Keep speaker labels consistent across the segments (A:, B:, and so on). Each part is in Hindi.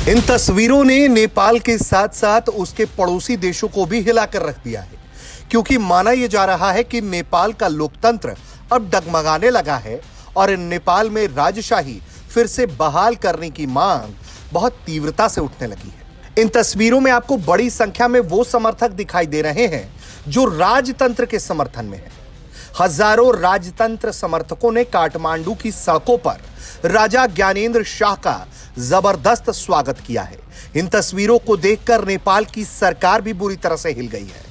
A: इन तस्वीरों ने नेपाल के साथ साथ उसके पड़ोसी देशों को भी हिलाकर रख दिया है, क्योंकि माना यह जा रहा है कि नेपाल का लोकतंत्र अब डगमगाने लगा है और नेपाल में राजशाही फिर से बहाल करने की मांग बहुत तीव्रता से उठने लगी है। इन तस्वीरों में आपको बड़ी संख्या में वो समर्थक दिखाई दे रहे हैं जो राजतंत्र के समर्थन में हैं। हजारों राजतंत्र समर्थकों ने काठमांडू की सड़कों पर राजा ज्ञानेंद्र शाह का जबरदस्त स्वागत किया है। इन तस्वीरों को देखकर नेपाल की सरकार भी बुरी तरह से हिल गई है।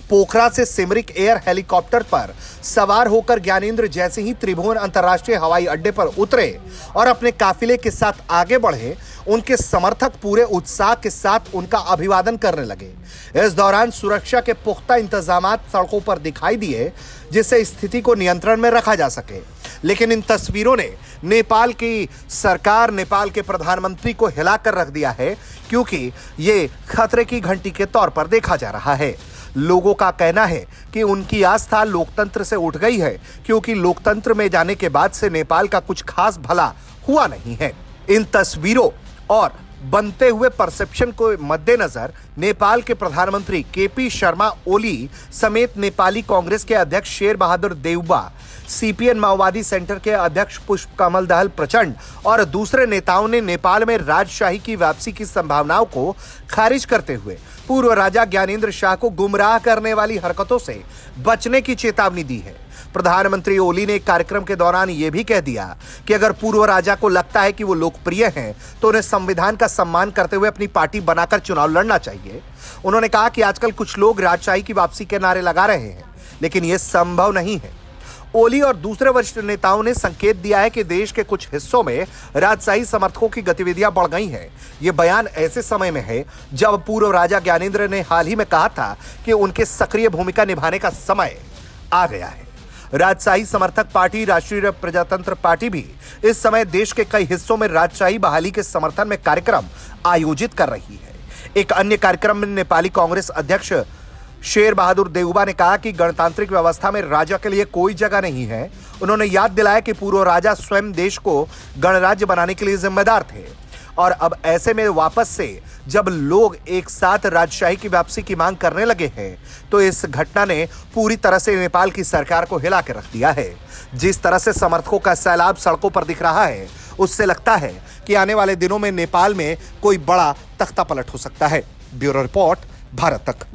A: पोखरा से सिमरिक एयर हेलीकॉप्टर पर सवार होकर ज्ञानेंद्र जैसे ही त्रिभुवन अंतर्राष्ट्रीय हवाई अड्डे पर उतरे और अपने काफिले के साथ आगे बढ़े, उनके समर्थक पूरे उत्साह के साथ उनका अभिवादन करने लगे। इस दौरान सुरक्षा के पुख्ता इंतजामात सड़कों पर दिखाई दिए, जिससे स्थिति को नियंत्रण में रखा जा सके। लेकिन इन तस्वीरों ने नेपाल की सरकार, नेपाल के प्रधानमंत्री को हिलाकर रख दिया है, क्योंकि ये खतरे की घंटी के तौर पर देखा जा रहा है। लोगों का कहना है कि उनकी आस्था लोकतंत्र से उठ गई है, क्योंकि लोकतंत्र में जाने के बाद से नेपाल का कुछ खास भला हुआ नहीं है। इन तस्वीरों और बनते हुए परसेप्शन को मद्देनजर नेपाल के प्रधानमंत्री केपी शर्मा ओली समेत नेपाली कांग्रेस के अध्यक्ष शेर बहादुर देउबा, सीपीएन माओवादी सेंटर के अध्यक्ष पुष्प कमल दहल प्रचंड और दूसरे नेताओं ने नेपाल में राजशाही की वापसी की संभावनाओं को खारिज करते हुए पूर्व राजा ज्ञानेंद्र शाह को गुमराह करने वाली हरकतों से बचने की चेतावनी दी है। प्रधानमंत्री ओली ने कार्यक्रम के दौरान यह भी कह दिया कि अगर पूर्व राजा को लगता है कि वो लोकप्रिय हैं, तो उन्हें संविधान का सम्मान करते हुए अपनी पार्टी बनाकर चुनाव लड़ना चाहिए। उन्होंने कहा कि आजकल कुछ लोग राजशाही की वापसी के नारे लगा रहे हैं, लेकिन यह संभव नहीं है। ओली और दूसरे वरिष्ठ नेताओं ने संकेत दिया है कि देश के कुछ हिस्सों में राजशाही समर्थकों की गतिविधियां बढ़ गई हैं। यह बयान ऐसे समय में है जब पूर्व राजा ज्ञानेंद्र ने हाल ही में कहा था कि उनके सक्रिय भूमिका निभाने का समय आ गया है। राजशाही समर्थक पार्टी राष्ट्रीय प्रजातंत्र पार्टी भी इस समय देश के कई हिस्सों में राजशाही बहाली के समर्थन में कार्यक्रम आयोजित कर रही है। एक अन्य कार्यक्रम में नेपाली कांग्रेस अध्यक्ष शेर बहादुर देउबा ने कहा कि गणतांत्रिक व्यवस्था में राजा के लिए कोई जगह नहीं है। उन्होंने याद दिलाया कि पूर्व राजा स्वयं देश को गणराज्य बनाने के लिए जिम्मेदार थे और अब ऐसे में वापस से जब लोग एक साथ राजशाही की वापसी की मांग करने लगे हैं, तो इस घटना ने पूरी तरह से नेपाल की सरकार को हिला के रख दिया है। जिस तरह से समर्थकों का सैलाब सड़कों पर दिख रहा है, उससे लगता है कि आने वाले दिनों में नेपाल में कोई बड़ा तख्ता पलट हो सकता है। ब्यूरो रिपोर्ट, भारत तक।